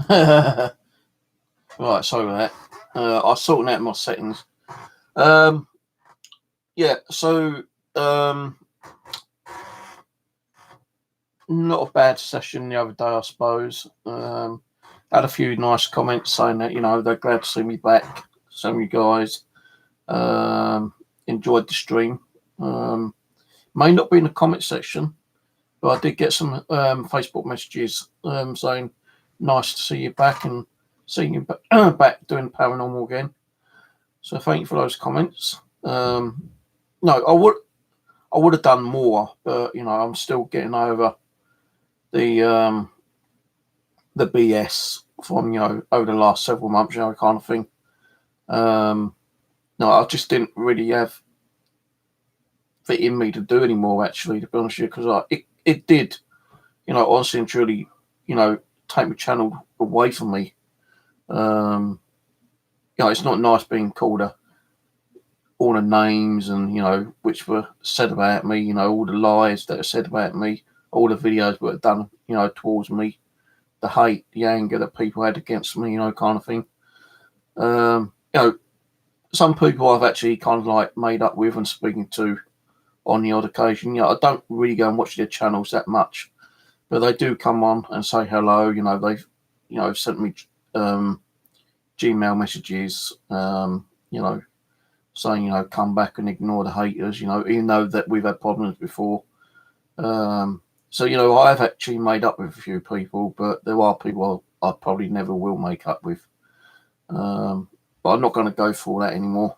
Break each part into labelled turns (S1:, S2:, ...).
S1: Right, sorry about that. I was sorting out my settings. Um, yeah, so not a bad session the other day, I suppose. Had a few nice comments saying that they're glad to see me back. Some of you guys enjoyed the stream. May not be in the comment section, but I did get some Facebook messages saying nice to see you back and seeing you back doing paranormal again. So thank you for those comments. No, I would have done more, but I'm still getting over the BS from over the last several months, kind of thing. No, I just didn't really have it in me to do anymore. Actually, to be honest with you, because it did, honestly and truly, take my channel away from me. It's not nice being called all the names and which were said about me, all the lies that are said about me, all the videos that were done, towards me, the hate, the anger that people had against me, kind of thing. Some people I've actually kind of like made up with and speaking to on the odd occasion. I don't really go and watch their channels that much, but they do come on and say hello. They've sent me Gmail messages, saying come back and ignore the haters. Even though that we've had problems before. So I've actually made up with a few people, but there are people I probably never will make up with. But I'm not going to go for that anymore.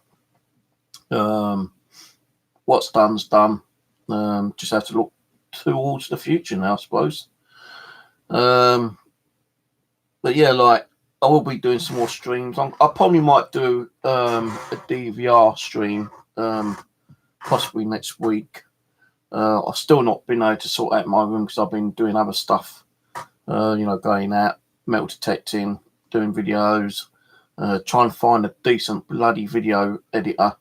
S1: What's done's done. Just have to look towards the future now, I suppose. But yeah, like I will be doing some more streams. I probably might do a DVR stream, possibly next week. I've still not been able to sort out my room because I've been doing other stuff. Going out, metal detecting, doing videos, trying to find a decent bloody video editor.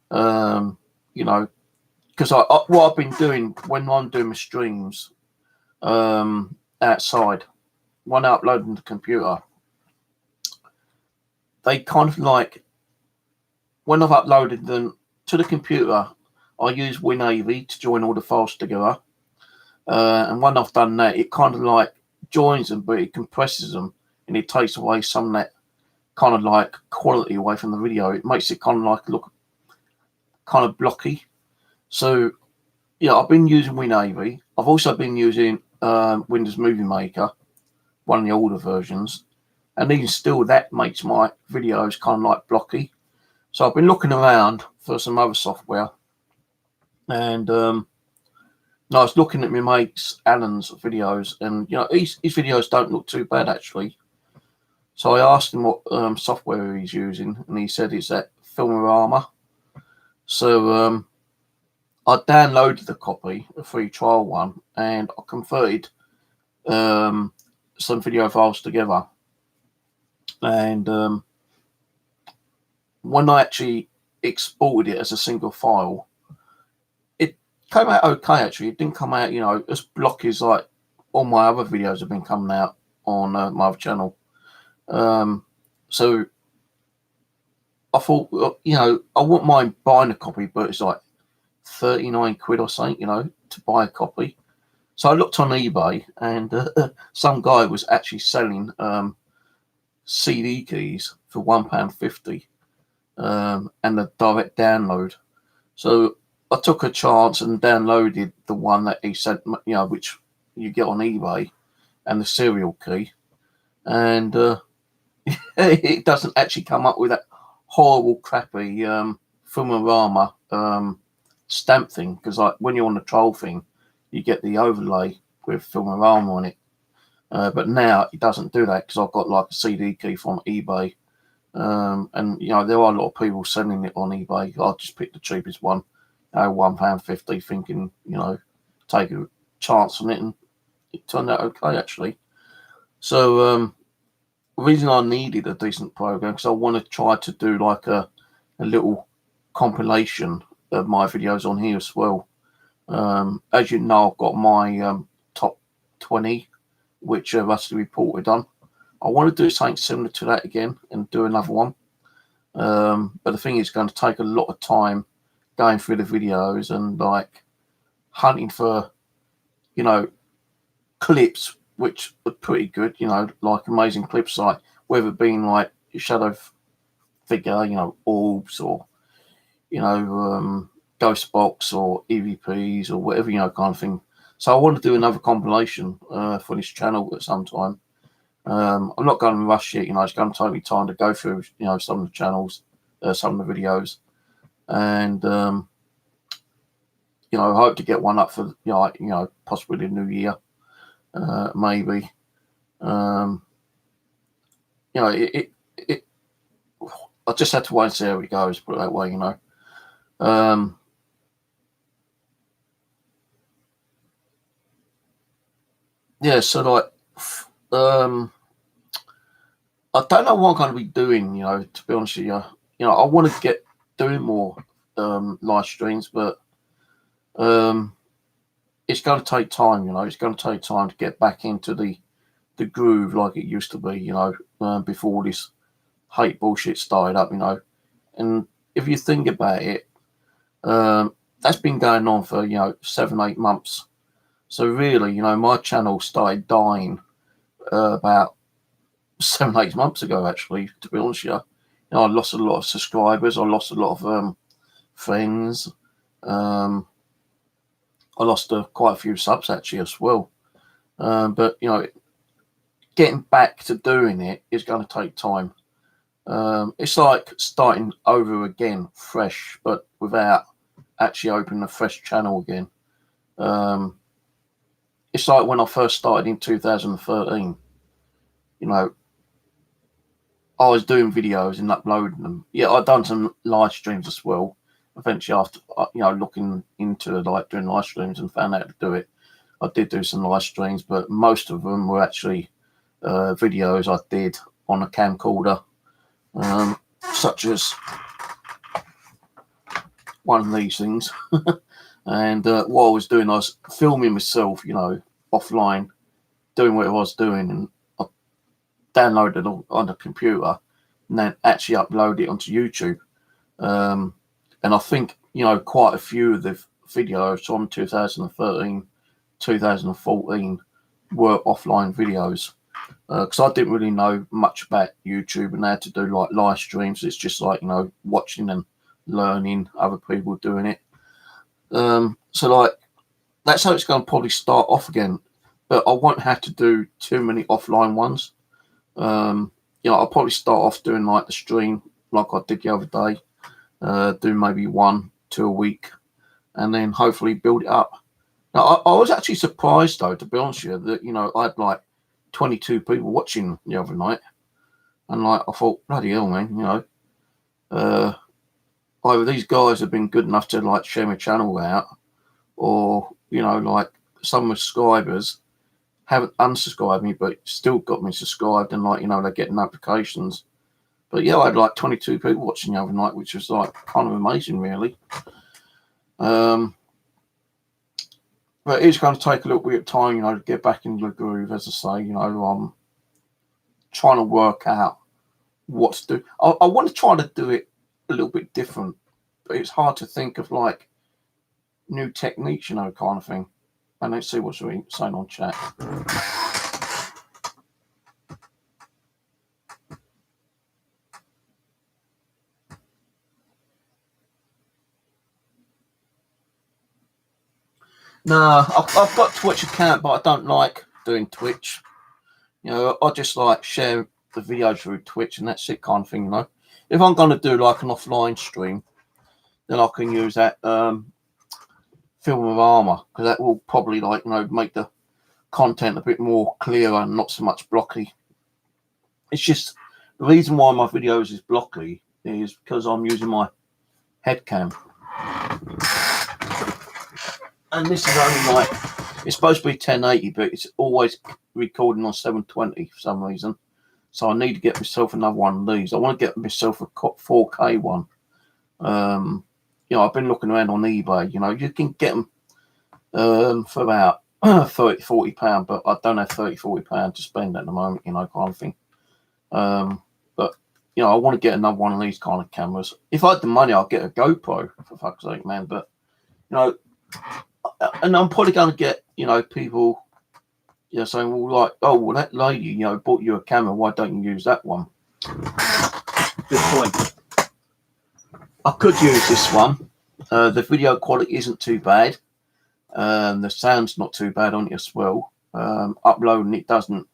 S1: Because what I've been doing when I'm doing my streams outside, when I upload them to the computer, they kind of like, when I've uploaded them to the computer, I use WinAV to join all the files together. And when I've done that, it kind of like joins them, but it compresses them and it takes away some of that kind of like quality away from the video. It makes it kind of like look kind of blocky. So yeah, I've been using WinAV. I've also been using Windows Movie Maker, one of the older versions, and even still that makes my videos kind of like blocky. So I've been looking around for some other software, and I was looking at my mate's Alan's videos, and his videos don't look too bad actually. So I asked him what software he's using, and he said it's that Filmorama. So I downloaded the copy, a free trial one, and I converted some video files together. And when I actually exported it as a single file, it came out okay actually. It didn't come out, as blocky as like all my other videos have been coming out on my other channel. So I thought, I wouldn't mind buying a copy, but it's like 39 quid or something, to buy a copy. So I looked on eBay, and some guy was actually selling CD keys for £1.50 and a direct download. So I took a chance and downloaded the one that he sent, which you get on eBay, and the serial key. And it doesn't actually come up with that horrible, crappy Filmorama stamp thing, because like when you're on the troll thing, you get the overlay with Filmorama on it. But now it doesn't do that because I've got like a CD key from eBay. And there are a lot of people selling it on eBay. I just picked the cheapest one, £1.50, thinking, take a chance on it, and it turned out okay actually. So the reason I needed a decent program because I want to try to do like a little compilation of my videos on here as well. As you know, I've got my top 20, which Rusty reported on. I want to do something similar to that again and do another one. But the thing is, it's going to take a lot of time going through the videos and like hunting for, you know, clips which are pretty good, you know, like amazing clips, like whether it being like shadow figure, you know, orbs, or, you know, ghost box or EVPs or whatever, you know, kind of thing. So I want to do another compilation for this channel at some time. I'm not going to rush it, you know, it's going to take me time to go through, you know, some of the channels, some of the videos, and you know, I hope to get one up for, you know, possibly the new year, maybe. You know, I just had to wait and see how it goes, put it that way, you know. Yeah, so like, I don't know what I'm going to be doing, you know, to be honest with you. You know, I want to get doing more live streams, but it's going to take time, you know. It's going to take time to get back into the groove like it used to be, you know, before this hate bullshit started up, you know. And if you think about it, that's been going on for, you know, 7-8 months. So really, you know, my channel started dying about 7-8 months ago, actually, to be honest with you. You know, I lost a lot of subscribers. I lost a lot of friends. I lost quite a few subs, actually, as well. But, you know, getting back to doing it is going to take time. It's like starting over again, fresh, but without actually opening a fresh channel again. It's like when I first started in 2013, you know, I was doing videos and uploading them. Yeah, I'd done some live streams as well. Eventually, after, you know, looking into like doing live streams and found out to do it, I did do some live streams, but most of them were actually videos I did on a camcorder, such as one of these things. And what I was doing, I was filming myself, you know, offline, doing what I was doing, and I downloaded it on the computer and then actually upload it onto YouTube. And I think, you know, quite a few of the videos from 2013, 2014 were offline videos. Because I didn't really know much about YouTube and how to do like live streams. It's just like, you know, watching and learning other people doing it. So like, that's how it's going to probably start off again. But I won't have to do too many offline ones. You know, I'll probably start off doing like the stream like I did the other day. Do maybe 1-2 a week, and then hopefully build it up. Now, I was actually surprised, though, to be honest with you, that, you know, I had like 22 people watching the other night, and like I thought, bloody hell, man, you know, either these guys have been good enough to like share my channel out, or, you know, like some subscribers haven't unsubscribed me but still got me subscribed, and like, you know, they're getting notifications. But yeah, I had like 22 people watching the other night, which was like kind of amazing, really. But it's going to take a little bit of time, you know, to get back into the groove. As I say, you know, I'm trying to work out what to do. I want to try to do it a little bit different, but it's hard to think of like new techniques, you know, kind of thing. And let's see what's saying on chat. No, I've got a Twitch account, but I don't like doing Twitch. You know, I just like share the videos through Twitch, and that's it, kind of thing. You know, if I'm going to do like an offline stream, then I can use that Film of Armor, because that will probably, like, you know, make the content a bit more clearer and not so much blocky. It's just the reason why my videos is blocky is because I'm using my head cam. And this is only like, it's supposed to be 1080, but it's always recording on 720 for some reason. So I need to get myself another one of these. I want to get myself a 4K one. You know, I've been looking around on eBay. You know, you can get them for about £30-40, but I don't have £30-40 to spend at the moment, you know, kind of thing. But you know, I want to get another one of these kind of cameras. If I had the money, I'd get a GoPro, for fuck's sake, man. But you know, and I'm probably going to get, you know, people, you know, saying, well, like, oh, well, that lady, you know, bought you a camera. Why don't you use that one? Good point. I could use this one. The video quality isn't too bad. The sound's not too bad on it as well. Uploading it doesn't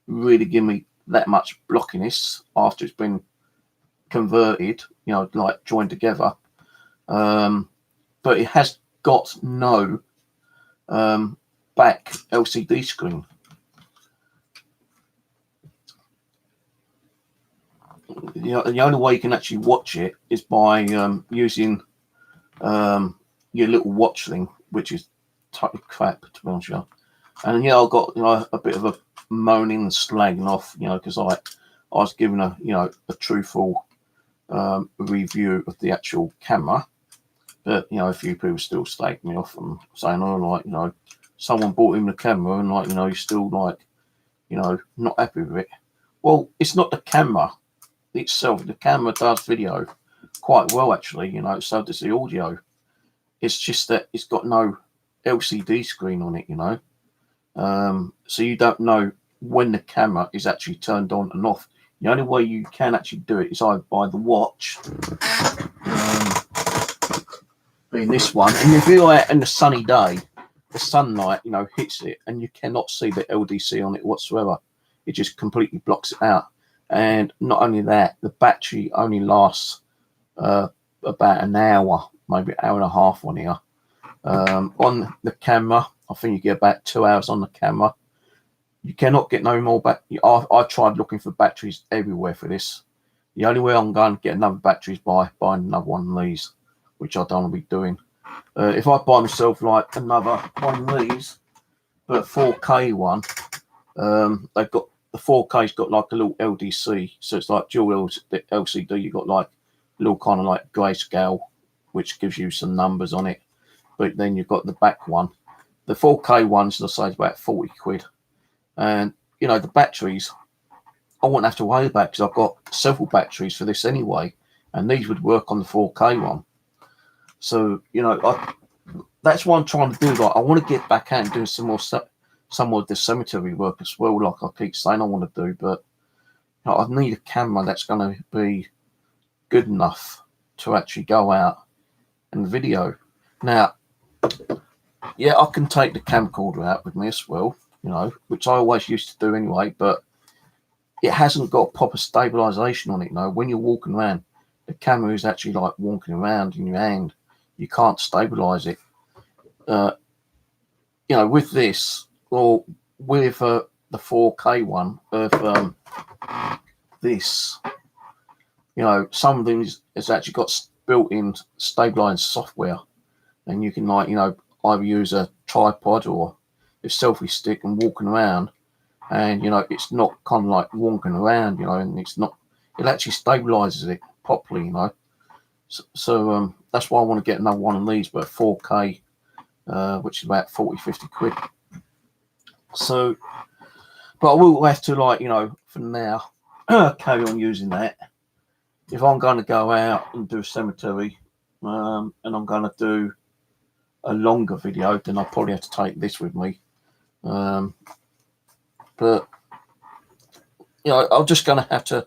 S1: really give me that much blockiness after it's been converted, you know, like joined together. But it has got no back LCD screen. You know, the only way you can actually watch it is by using your little watch thing, which is totally crap, to be honest with you. And yeah, I got, you know, a bit of a moaning and slagging off, you know, because I was given a, you know, a truthful review of the actual camera, but you know, a few people still slagged me off and saying, oh, like, you know, someone bought him the camera and, like, you know, he's still, like, you know, not happy with it. Well, it's not the camera itself. The camera does video quite well, actually, you know, so does the audio. It's just that it's got no LCD screen on it, you know. So you don't know when the camera is actually turned on and off. The only way you can actually do it is either by the watch, being this one, and if you're out in the sunny day, the sunlight, you know, hits it and you cannot see the LDC on it whatsoever. It just completely blocks it out. And not only that, the battery only lasts about an hour, maybe an hour and a half on here. On the camera, I think you get about 2 hours on the camera. You cannot get no more back. I tried looking for batteries everywhere for this. The only way I'm going to get another battery is by buying another one of these, which I don't want to be doing. If I buy myself like another one of these, but a 4K one, they've got, the 4K's got like a little LDC, so it's like dual LCD. You got like a little kind of like grayscale, which gives you some numbers on it. But then you've got the back one. The 4K ones, I say, is about 40 quid. And, you know, the batteries, I won't have to worry about because I've got several batteries for this anyway. And these would work on the 4K one. So, you know, that's what I'm trying to do. Like, I want to get back out and do some more of the cemetery work as well, like I keep saying I want to do. But you know, I need a camera that's going to be good enough to actually go out and video. Now, yeah, I can take the camcorder out with me as well, you know, which I always used to do anyway, but it hasn't got proper stabilization on it, you know. When you're walking around, the camera is actually like walking around in your hand. You can't stabilize it. You know, with this, or with the 4K one of this, you know, some of them has actually got built-in stabilizing software, and you can, like, you know, either use a tripod or a selfie stick and walking around, and you know, it's not kind of like walking around, you know, and it's not, it actually stabilizes it properly, you know. So that's why I want to get another one of these, but 4K, which is about 40-50 quid. So, but I will have to, like, you know, for now, carry on using that. If I'm going to go out and do a cemetery, and I'm going to do a longer video, then I'll probably have to take this with me. But, you know, I'm just going to have to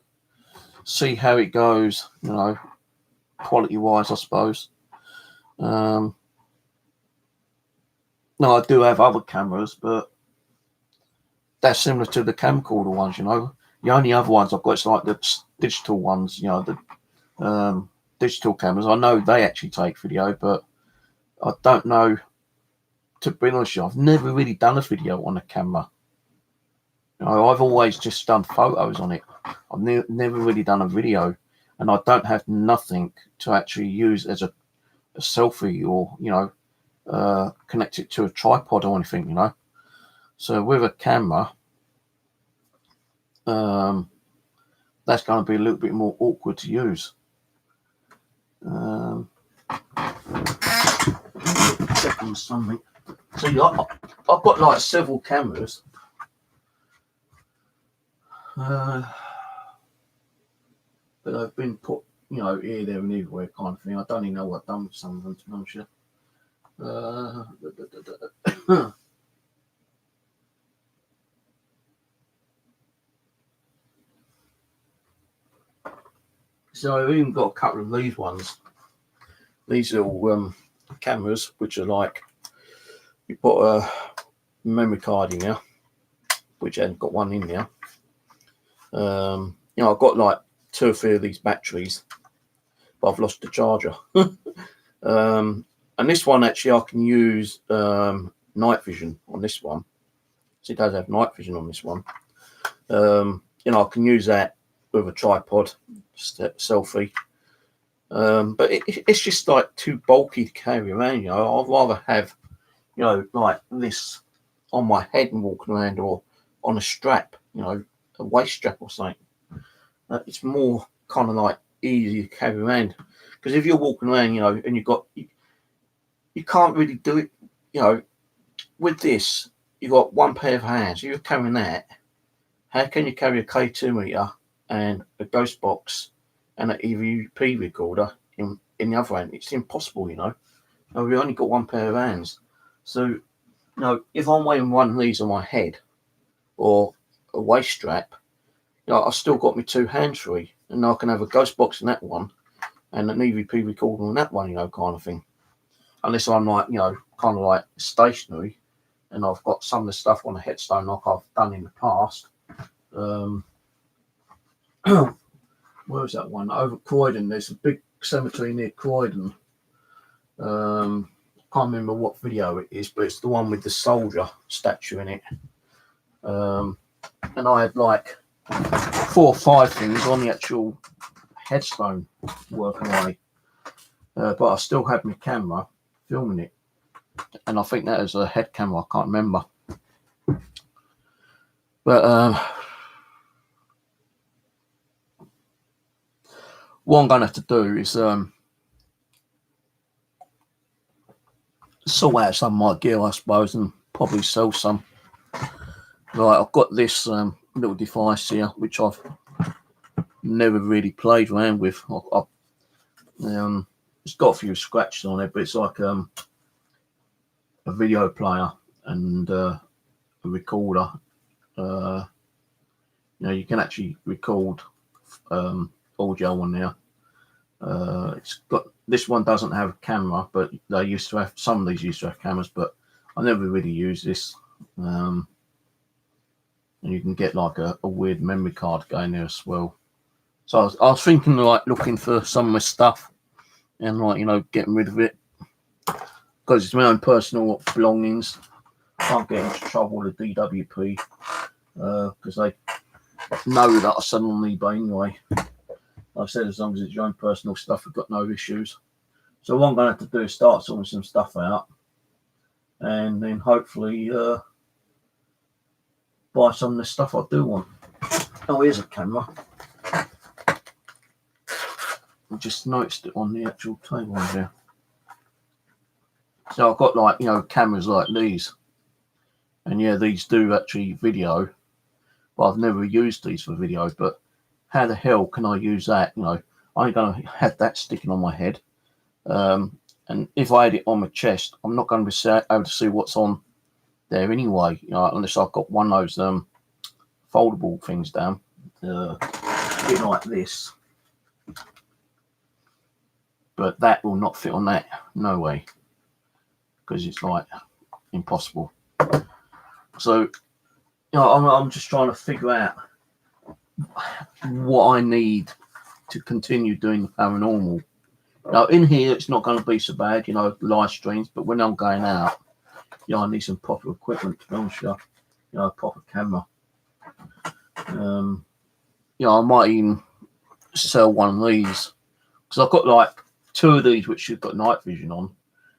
S1: see how it goes, you know, quality-wise, I suppose. No, I do have other cameras, but that's similar to the camcorder ones, you know. The only other ones I've got is like the digital ones, you know, the digital cameras. I know they actually take video, but I don't know, to be honest with you, I've never really done a video on a camera. You know, I've always just done photos on it. I've never really done a video, and I don't have nothing to actually use as a selfie or, you know, connect it to a tripod or anything, you know. So with a camera, that's going to be a little bit more awkward to use. Check on something. See, I've got like several cameras. but they've been put, you know, here, there, and everywhere kind of thing. I don't even know what I've done with some of them, to be honest with you. So I've even got a couple of these ones. These little cameras, which are like, you put a memory card in there, which I haven't got one in there. You know, I've got like 2 or 3 of these batteries, but I've lost the charger. And this one, actually, I can use night vision on this one. So it does have night vision on this one. You know, I can use that with a tripod selfie. But it's just like too bulky to carry around. You know, I'd rather have, you know, like this on my head and walking around, or on a strap, you know, a waist strap or something. It's more kind of like easy to carry around, because if you're walking around, you know, and you can't really do it, you know, with this, you've got one pair of hands. If you're carrying that, how can you carry a K2 meter and a ghost box and an EVP recorder in the other hand? It's impossible, you know. We've only got one pair of hands. So, you know, if I'm wearing one of these on my head or a waist strap, you know, I've still got my 2 hands free, and I can have a ghost box in that one and an EVP recorder on that one, you know, kind of thing. Unless I'm like, you know, kind of like stationary, and I've got some of the stuff on the headstone like I've done in the past. Where was that one? Over Croydon. There's a big cemetery near Croydon. Can't remember what video it is, but it's the one with the soldier statue in it. And I had like 4 or 5 things on the actual headstone working away. But I still had my camera filming it. And I think that was a head camera, I can't remember. But what I'm going to have to do is sort out some of my gear, I suppose, and probably sell some. Right, I've got this little device here, which I've never really played around with. It's got a few scratches on it, but it's like a video player and a recorder. You know, you can actually record audio on there. It's got, this one doesn't have a camera, but they used to have, some of these used to have cameras, but I never really used this. And you can get like a weird memory card going there as well. So I was thinking like looking for some of my stuff and like, you know, getting rid of it, because it's my own personal belongings. Can't get into trouble with the DWP because they know that I sell on eBay anyway. Like I said, as long as it's your own personal stuff, we've got no issues. So what I'm going to have to do is start sorting some stuff out, and then hopefully buy some of the stuff I do want. Oh, here's a camera. I just noticed it on the actual table here. So I've got like, you know, cameras like these, and yeah, these do actually video, but I've never used these for video. But how the hell can I use that? You know, I ain't gonna have that sticking on my head, and if I had it on my chest, I'm not going to be able to see what's on there anyway. You know, unless I've got one of those foldable things down, a bit like this. But that will not fit on that, no way, because it's like impossible. So, you know, I'm just trying to figure out what I need to continue doing the paranormal. Now, in here, it's not going to be so bad, you know, live streams, but when I'm going out, you know, I need some proper equipment, to be honest with you know, a proper camera. You know, I might even sell one of these, because I've got like 2 of these which have got night vision on,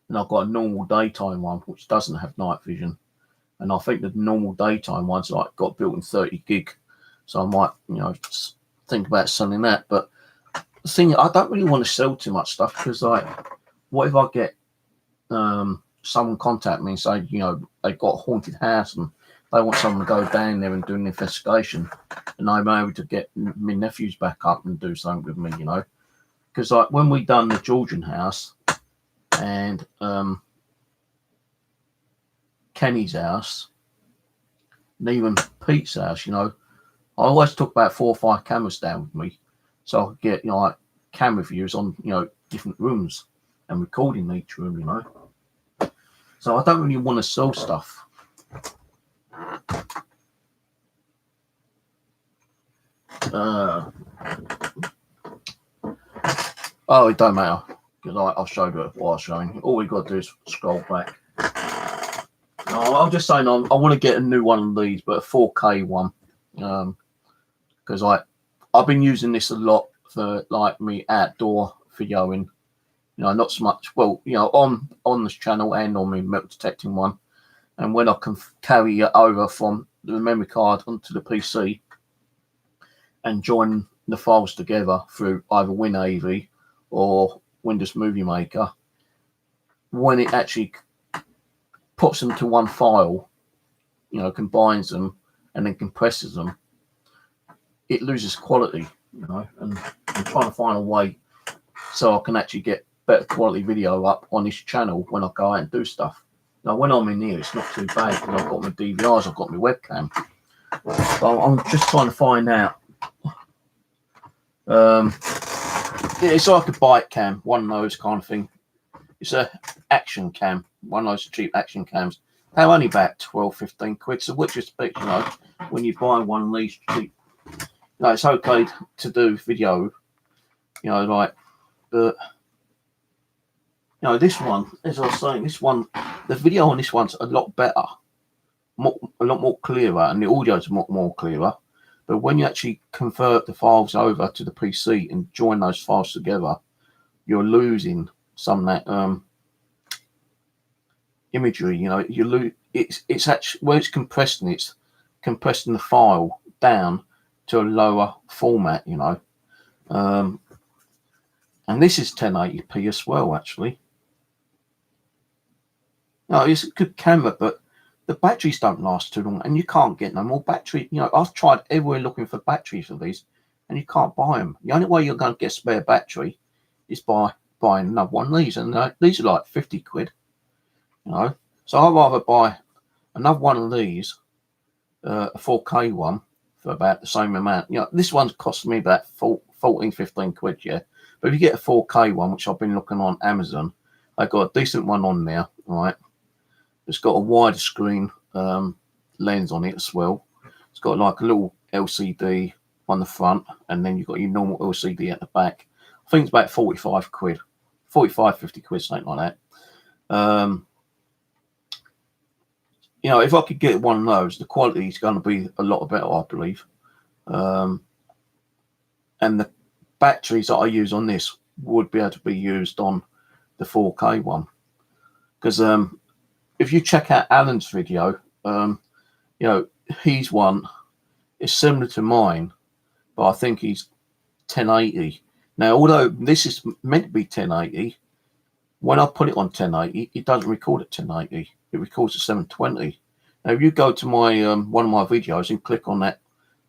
S1: and I've got a normal daytime one which doesn't have night vision. And I think the normal daytime one's like got built in 30 gig, so I might, you know, think about selling that. But the thing, I don't really want to sell too much stuff, because like, what if I get someone contact me and say, you know, they've got a haunted house and they want someone to go down there and do an investigation, and I'm able to get my nephews back up and do something with me, you know. Because like when we done the Georgian house and Kenny's house, and even Pete's house, you know, I always took about 4 or 5 cameras down with me, so I could get, you know, like camera views on, you know, different rooms and recording each room, you know. So I don't really want to sell stuff. Oh, it don't matter, because I'll show you what I was showing. All we got to do is scroll back. No, I'm just saying I want to get a new one of these, but a 4K one, because I've been using this a lot for like me outdoor videoing. You know, not so much. Well, you know, on this channel and on my metal detecting one, and when I can carry it over from the memory card onto the PC and join the files together through either WinAV or Windows Movie Maker, when it actually puts them to one file, you know, combines them and then compresses them, it loses quality, you know. And I'm trying to find a way so I can actually get better quality video up on this channel when I go out and do stuff. Now, when I'm in here, it's not too bad because I've got my DVRs, I've got my webcam. So I'm just trying to find out. Yeah, it's like a bike cam, one of those kind of thing. It's a action cam, one of those cheap action cams. They're only about 12, 15 quid. So which respect, you know, when you buy one of these cheap, you know, it's okay to do video, you know, like, but, you know, this one, as I was saying, this one, the video on this one's a lot better, a lot more clearer, and the audio's a lot more clearer. But when you actually convert the files over to the PC and join those files together, you're losing some of that imagery. You know, you lose. It's actually where it's compressing the file down to a lower format. You know, and this is 1080p as well. Actually, no, it's a good camera, but the batteries don't last too long, and you can't get no more battery. You know, I've tried everywhere looking for batteries for these, and you can't buy them. The only way you're going to get a spare battery is by buying another one of these, and these are like 50 quid. You know, so I'd rather buy another one of these, a 4K one, for about the same amount. You know, this one's cost me about 14, 15 quid, yeah. But if you get a 4K one, which I've been looking on Amazon, I've got a decent one on there, right? It's got a wider screen lens on it as well. It's got like a little LCD on the front, and then you've got your normal LCD at the back. I think it's about 45 quid, 45, 50 quid, something like that. You know, if I could get one of those, the quality is going to be a lot better, I believe. And the batteries that I use on this would be able to be used on the 4K one. Because if you check out Alan's video, you know, his one is similar to mine, but I think he's 1080. Now, although this is meant to be 1080, when I put it on 1080, it doesn't record at 1080. It records at 720. Now, if you go to my one of my videos and click on that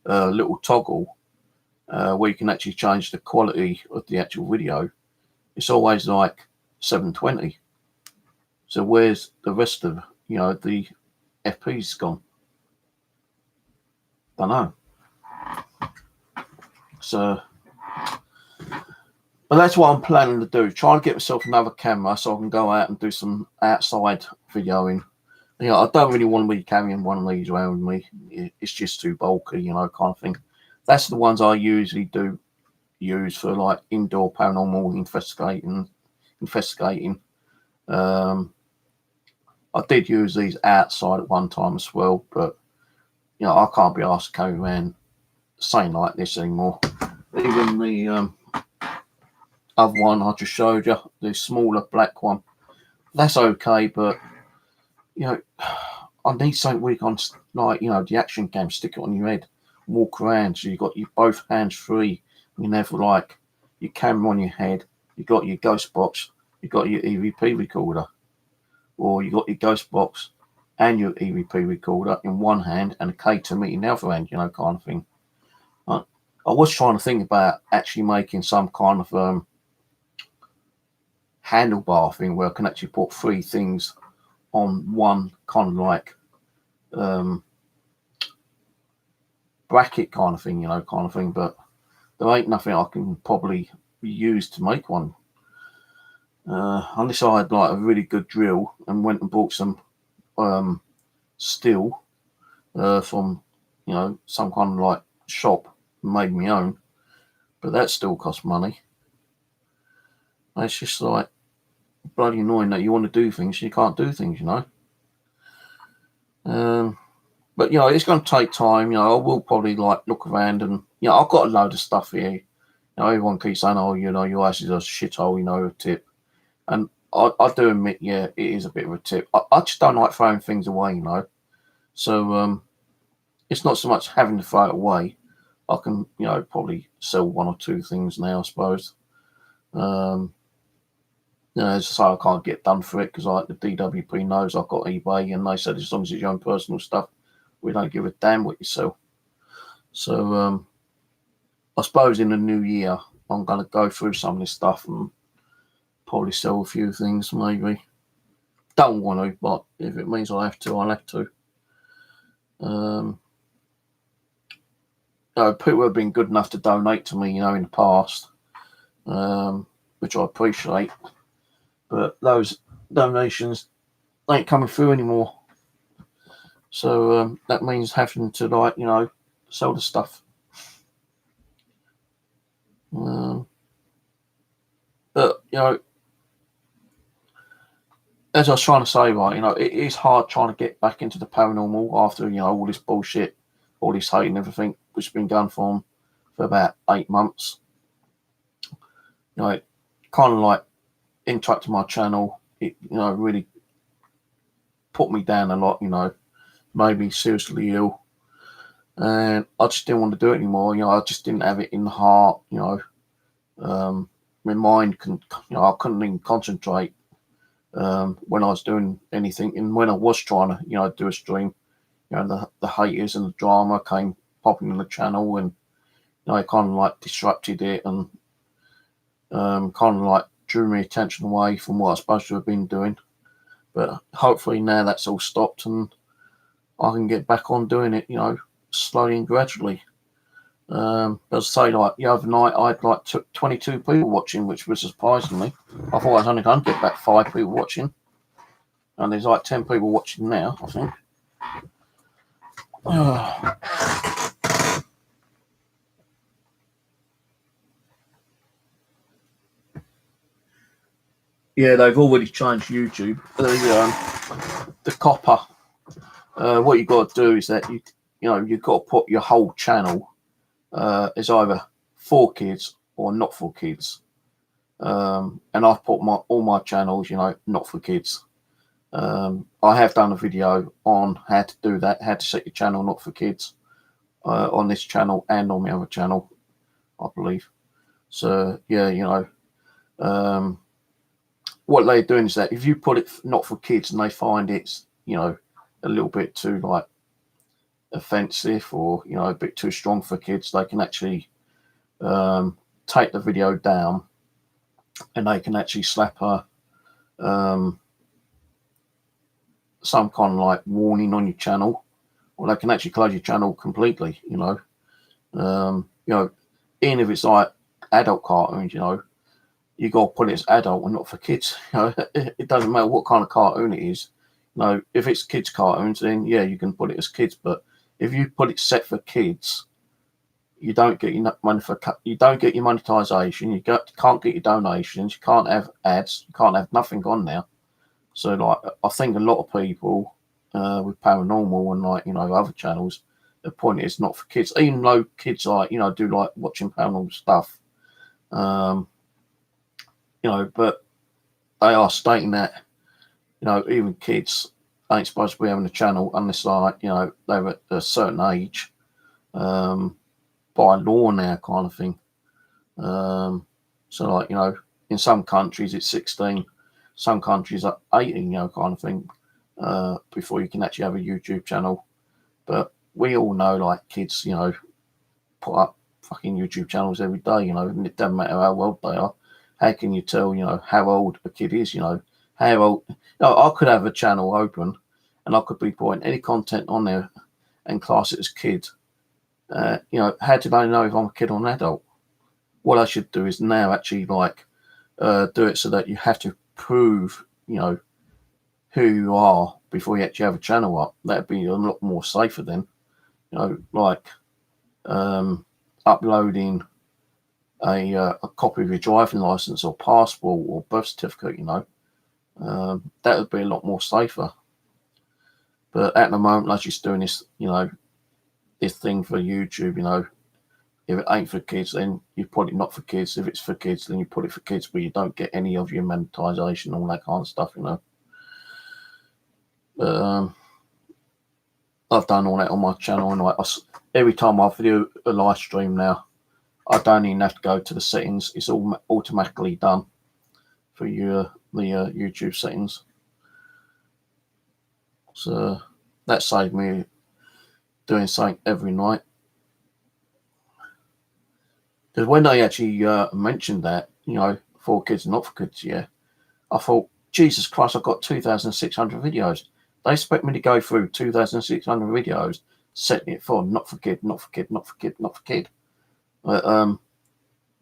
S1: little toggle where you can actually change the quality of the actual video, it's always like 720. So where's the rest of, you know, the FP's gone? Don't know. So, but that's what I'm planning to do. Try to get myself another camera so I can go out and do some outside videoing. You know, I don't really want to be carrying one of these around with me. It's just too bulky, you know, kind of thing. That's the ones I usually do use for like indoor paranormal investigating. I did use these outside at one time as well, but you know, I can't be asked to carry around something like this anymore. Even the other one I just showed you, the smaller black one, that's okay, but you know, I need something where you can, like, you know, the action cam, stick it on your head, walk around, so you got your both hands free. You never like your camera on your head. You got your ghost box. You got your EVP recorder, or you got your ghost box and your EVP recorder in one hand and a K2 in the other hand, kind of thing. I was trying to think about actually making some kind of handlebar thing where I can actually put 3 things on one kind of like bracket kind of thing, but there ain't nothing I can probably use to make one. Unless I had like a really good drill and went and bought some steel from some kind of like shop and made my own, but that still costs money. It's just like bloody annoying that you want to do things and you can't do things, but it's going to take time. I will probably like look around, and I've got a load of stuff here. Everyone keeps saying, "Oh, your house is a shithole," a tip, and I do admit, yeah, it is a bit of a tip. I just don't like throwing things away, So it's not so much having to throw it away. I can, probably sell 1 or 2 things now, I suppose. As I say, I can't get done for it because like the DWP knows I've got eBay, and they said as long as it's your own personal stuff, we don't give a damn what you sell. So I suppose in the new year, I'm going to go through some of this stuff and probably sell a few things, maybe. Don't want to, but if it means I have to, I'll have to. People have been good enough to donate to me, in the past, which I appreciate. But those donations ain't coming through anymore. So that means having to, like, sell the stuff. But, as I was trying to say, right, it is hard trying to get back into the paranormal after, all this bullshit, all this hate and everything, which has been going for about 8 months. It kind of like interrupted my channel. It, really put me down a lot, made me seriously ill. And I just didn't want to do it anymore. I just didn't have it in the heart, my mind I couldn't even concentrate when I was doing anything. And when I was trying to, do a stream, the haters and the drama came popping in the channel, and it kind of like disrupted it and kind of like drew my attention away from what I was supposed to have been doing. But hopefully now that's all stopped and I can get back on doing it, slowly and gradually. As I say, like the other night, I had like 22 people watching, which was surprising me. I thought I was only going to get about 5 people watching, and there's like 10 people watching now, I think. Yeah, they've already changed YouTube. The copper. What you got to do is that you've got to put your whole channel is either for kids or not for kids. And I've put all my channels, not for kids. I have done a video on how to do that, how to set your channel not for kids, on this channel and on the other channel, I believe. So yeah, what they're doing is that if you put it not for kids and they find it's a little bit too like offensive or a bit too strong for kids, they can actually take the video down, and they can actually slap a some kind of like warning on your channel, or they can actually close your channel completely. Even if it's like adult cartoons, you got to put it as adult and not for kids. It doesn't matter what kind of cartoon it is. If it's kids cartoons, then yeah, you can put it as kids. But if you put it set for kids, you don't get your money you don't get your monetization. You can't get your donations. You can't have ads. You can't have nothing on there. So like, I think a lot of people with paranormal and like other channels, the point is not for kids. Even though kids like do like watching paranormal stuff, but they are stating that even kids ain't supposed to be having a channel unless like they're at a certain age, by law now, kind of thing. So like in some countries it's 16, some countries are 18, kind of thing. before you can actually have a YouTube channel. But we all know, like, kids, you know, put up fucking YouTube channels every day, you know, and it doesn't matter how old they are. How can you tell, you know, how old a kid is, you know? How old, you know, I could have a channel open and I could be putting any content on there and class it as kids. You know, how do they know if I'm a kid or an adult? What I should do is now actually, like, do it so that you have to prove, you know, who you are before you actually have a channel up. That'd be a lot more safer then, you know, like uploading a copy of your driving license or passport or birth certificate, you know. That would be a lot more safer. But at the moment, like, just doing this, you know, this thing for YouTube, you know, if it ain't for kids, then you put it not for kids. If it's for kids, then you put it for kids, but you don't get any of your monetization, all that kind of stuff, you know. But I've done all that on my channel, and like, every time I do a live stream now, I don't even have to go to the settings. It's all automatically done for the YouTube settings. So that saved me doing something every night. Because when they actually mentioned that, you know, for kids and not for kids, yeah, I thought, Jesus Christ, I've got 2,600 videos. They expect me to go through 2,600 videos, setting it for not for kid, not for kid, not for kid, not for kid. But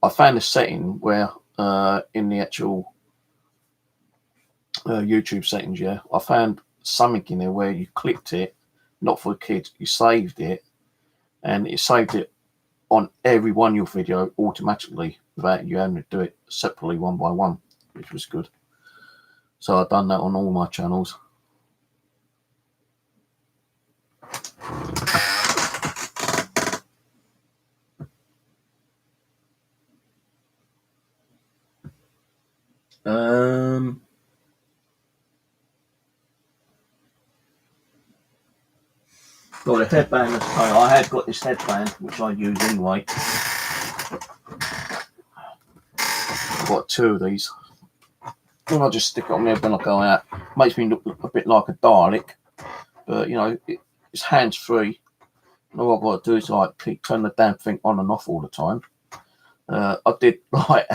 S1: I found a setting where in the actual YouTube settings, yeah, I found something in there where you clicked it, not for kids, you saved it, and it saved it on every one of your video automatically without you having to do it separately one by one, which was good. So I've done that on all my channels. Got a headband. I had got this headband, which I use anyway. I've got two of these. And I just stick it on there when I go out. Makes me look a bit like a Dalek, but you know, it's hands free. And all I've got to do is like turn the damn thing on and off all the time. I did like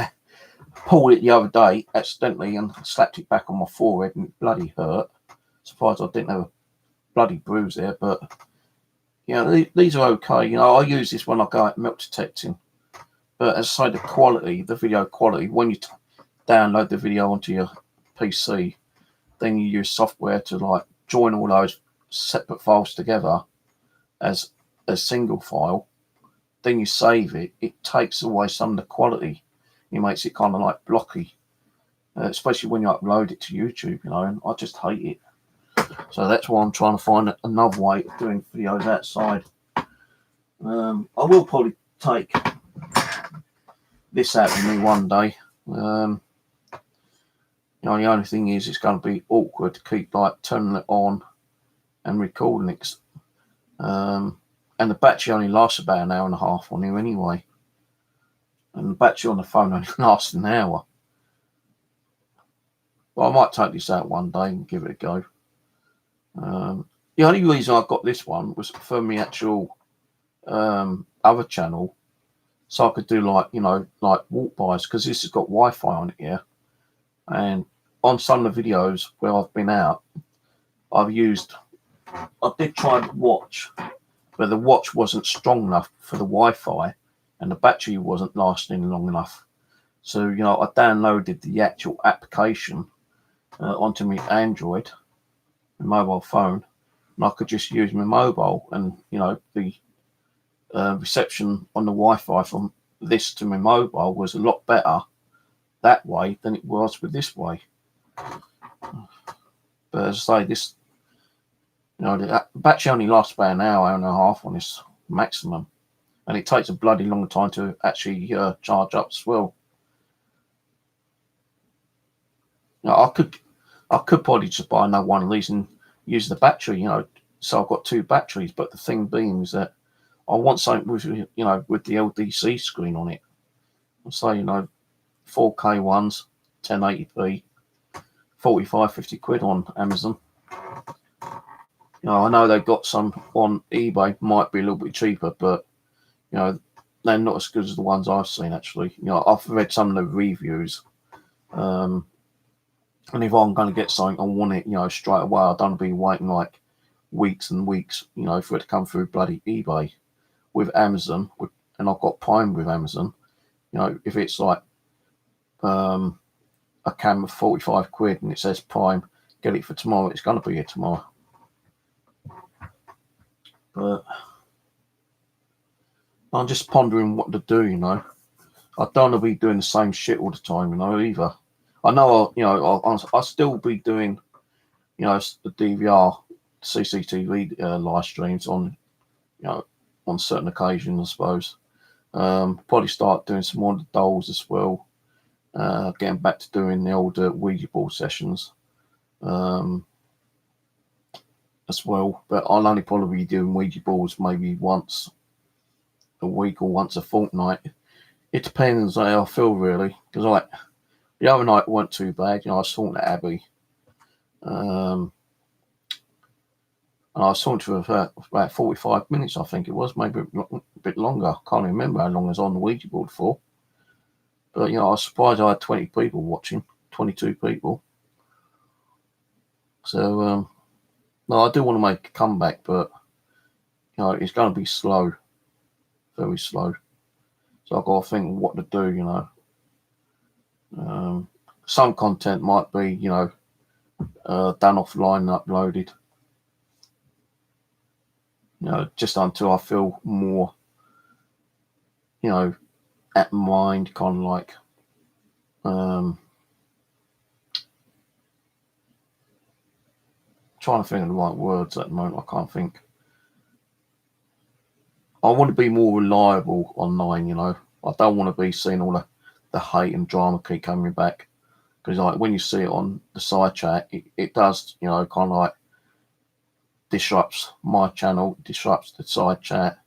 S1: pull it the other day accidentally and slapped it back on my forehead, and it bloody hurt. Surprised I didn't have a bloody bruise there, but you know, these are okay. You know, I use this when I go out milk detecting. But as I say, the quality, the video quality, when you download the video onto your PC, then you use software to like join all those separate files together as a single file. Then you save it. It takes away some of the quality. It makes it kind of like blocky, especially when you upload it to YouTube, you know, and I just hate it. So that's why I'm trying to find another way of doing videos outside. I will probably take this out with me one day. You know, the only thing is it's going to be awkward to keep like turning it on and recording it. And the battery only lasts about an hour and a half on here anyway. And the battery on the phone only lasts an hour. But I might take this out one day and give it a go. The only reason I got this one was for my actual other channel, so I could do like, you know, like walk bys, because this has got Wi-Fi on it here. And on some of the videos where I've been out, I did try the watch, but the watch wasn't strong enough for the Wi-Fi and the battery wasn't lasting long enough. So, you know, I downloaded the actual application onto my Android, my mobile phone, and I could just use my mobile, and, you know, the reception on the Wi-Fi from this to my mobile was a lot better that way than it was with this way. But as I say, this, you know, the battery only lasts about an hour and a half on this maximum, and it takes a bloody long time to actually charge up as well. You know, I could probably just buy another one of these and use the battery, you know, so I've got two batteries. But the thing being is that I want something with, you know, with the LDC screen on it. So, you know, 4K ones, 1080p, 45, 50 quid on Amazon. I know they've got some on eBay, might be a little bit cheaper, but they're not as good as the ones I've seen. Actually, I've read some of the reviews, and if I'm going to get something, I want it, straight away. I don't want to be waiting like weeks and weeks, for it to come through bloody eBay. With Amazon, and I've got Prime with Amazon. If it's like a camera 45 quid and it says Prime, get it for tomorrow, it's going to be here tomorrow. But I'm just pondering what to do. I don't want to be doing the same shit all the time, either. I know, I'll still be doing, the DVR, CCTV live streams on, on certain occasions, I suppose. Probably start doing some more of the dolls as well. Getting back to doing the older Ouija board sessions as well. But I'll only probably be doing Ouija boards maybe once a week or once a fortnight. It depends how I feel, really. Because like the other night wasn't too bad. I was talking to Abby. And I was talking to her for about 45 minutes, I think it was, maybe a bit longer. I can't remember how long I was on the Ouija board for. But, I was surprised I had 20 people watching, 22 people. So, no, I do want to make a comeback, but, it's going to be slow, very slow. So I've got to think what to do, some content might be, done offline and uploaded. Just until I feel more, at mind, kind of like, trying to think of the right words at the moment. I can't think. I want to be more reliable online, I don't want to be seeing all the hate and drama keep coming back. Because like when you see it on the side chat, it does, kind of like disrupts my channel, disrupts the side chat,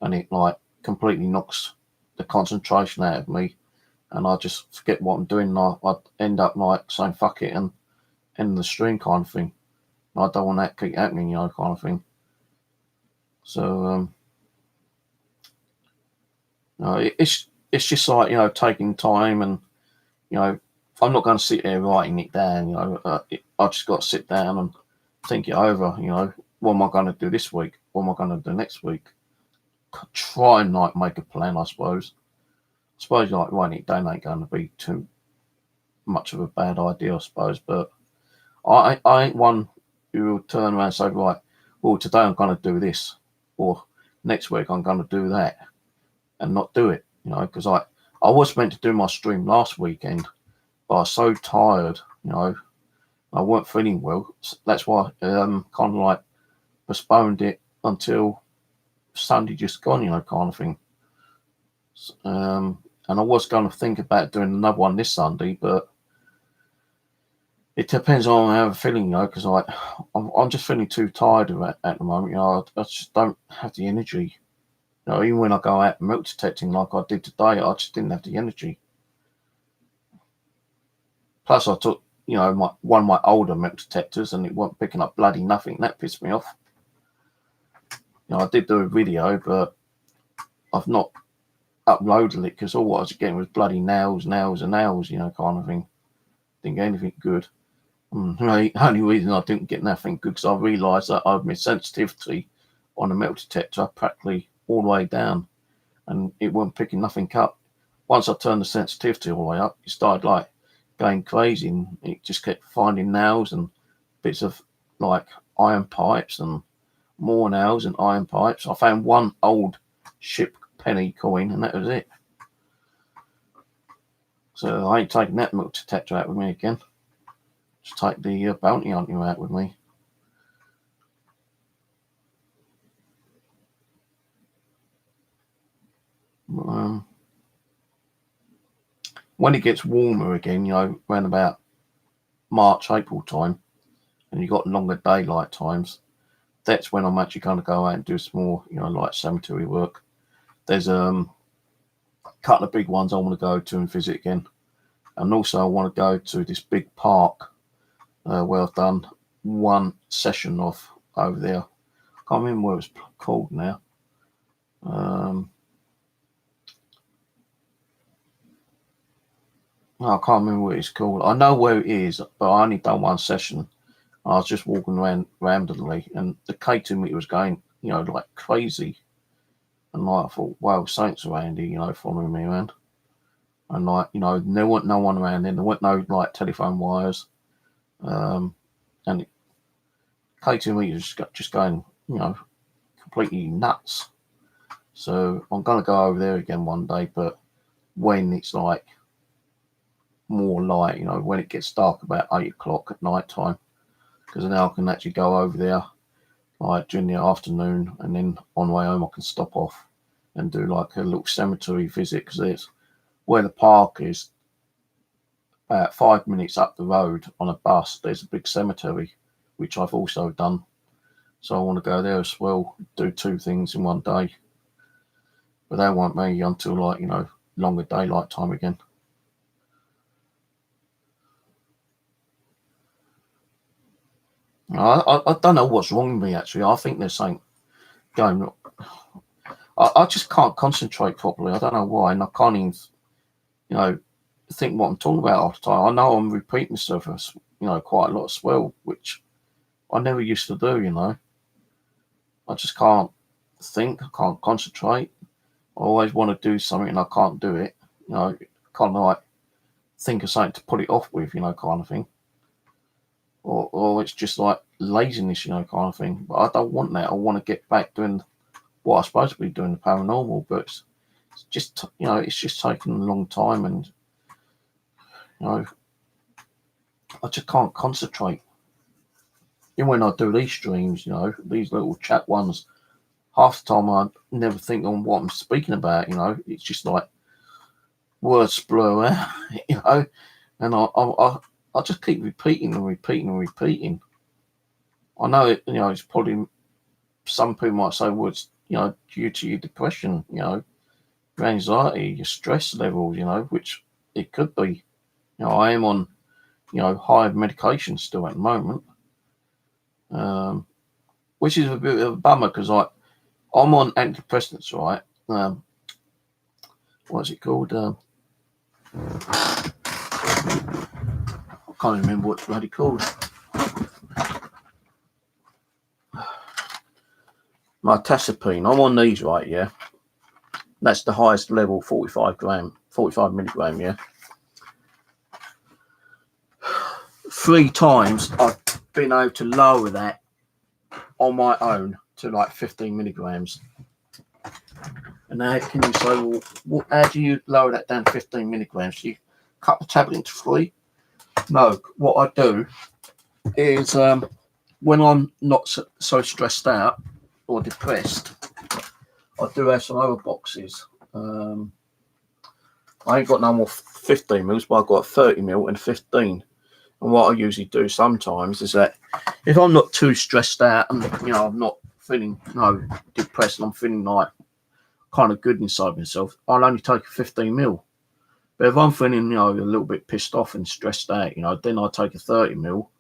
S1: and it like completely knocks the concentration out of me, and I just forget what I'm doing. I end up like saying fuck it and end the stream kind of thing. I don't want that to keep happening, kind of thing. So it's just like taking time, and I'm not going to sit there writing it down. I just got to sit down and think it over. What am I going to do this week? What am I going to do next week? Try and like make a plan, I suppose. Like writing it down ain't going to be too much of a bad idea, I suppose. But I ain't one who will turn around and say, right, well, today I'm going to do this, or next week I'm going to do that, and not do it. Because I was meant to do my stream last weekend, but I was so tired. I weren't feeling well. That's why kind of like postponed it until Sunday just gone, kind of thing. And I was going to think about doing another one this Sunday, but it depends on how I'm feeling, because I'm just feeling too tired of it at the moment. I just don't have the energy. Even when I go out milk detecting like I did today, I just didn't have the energy. Plus, I took one of my older milk detectors, and it wasn't picking up bloody nothing. That pissed me off. I did do a video, but I've not uploaded it because all I was getting was bloody nails, and nails, kind of thing. Didn't get anything good. The only reason I didn't get nothing good because I realised that I had my sensitivity on the metal detector practically all the way down, and it wasn't picking nothing up. Once I turned the sensitivity all the way up, it started like going crazy, and it just kept finding nails and bits of like iron pipes and more nails and iron pipes. I found one old ship penny coin, and that was it. So I ain't taking that milk detector out with me again. Just take the bounty hunter out with me. When it gets warmer again, around about March, April time, and you've got longer daylight times, that's when I'm actually going to go out and do some more, like cemetery work. There's a couple of big ones I want to go to and visit again. And also I want to go to this big park where I've done one session of over there. I can't remember what it was called now. I can't remember what it's called. I know where it is, but I only done one session. I was just walking around randomly, and the K2 meter was going, like crazy. And like, I thought, wow, saints around here, following me around. And like, there wasn't no one around there. There weren't no like telephone wires. And K2 meters just going, completely nuts. So I'm gonna go over there again one day, but when it's like more light, when it gets dark about 8 o'clock at night time, because now I can actually go over there like during the afternoon, and then on the way home I can stop off and do like a little cemetery visit, because it's where the park is. About 5 minutes up the road on a bus, there's a big cemetery, which I've also done. So I want to go there as well, do 2 things in one day. But that won't be until like, longer daylight time again. I don't know what's wrong with me, actually. I think there's something going on. I just can't concentrate properly. I don't know why. And I can't even, think what I'm talking about all the time. I know I'm repeating myself, quite a lot as well, which I never used to do. I just can't think. I can't concentrate. I always want to do something and I can't do it. Kind of like think of something to put it off with, kind of thing. Or it's just like laziness, kind of thing. But I don't want that. I want to get back doing what I'm supposed to be doing, the paranormal. But it's just, it's just taking a long time, and I just can't concentrate. Even when I do these streams, these little chat ones, half the time I never think on what I'm speaking about. It's just like words blur out, and I just keep repeating and repeating and repeating. I know it, it's probably, some people might say, well, it's, due to your depression, your anxiety, your stress levels, which it could be. I am on, high medication still at the moment, which is a bit of a bummer, because I'm on antidepressants, right? What's it called? I can't remember what it's bloody called. Mirtazapine. I'm on these, right? Yeah, that's the highest level, 45 milligram. Yeah. 3 times I've been able to lower that on my own to like 15 milligrams. And now can you say, well, how do you lower that down to 15 milligrams? Do you cut the tablet into 3? No, what I do is when I'm not so stressed out or depressed, I do have some other boxes. I ain't got no more 15 mils, but I've got 30 mil and 15. And what I usually do sometimes is that if I'm not too stressed out and I'm not feeling depressed, and I'm feeling like kind of good inside myself, I'll only take a 15 mil. But if I'm feeling a little bit pissed off and stressed out, then I take a 30 mil.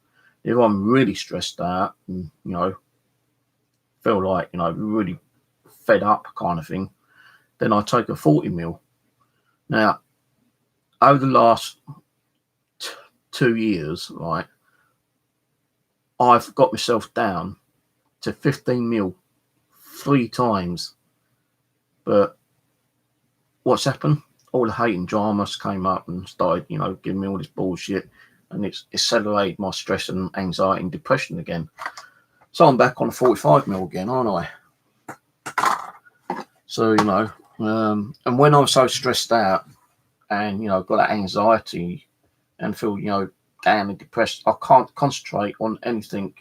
S1: If I'm really stressed out and feel like really fed up kind of thing, then I take a 40 mil. Now, over the last 2 years, right, I've got myself down to 15 mil 3 times. But what's happened? All the hate and dramas came up and started, giving me all this bullshit, and it's accelerated my stress and anxiety and depression again. So I'm back on a 45 mil again, aren't I? So, and when I'm so stressed out and, got that anxiety and feel, down and depressed, I can't concentrate on anything,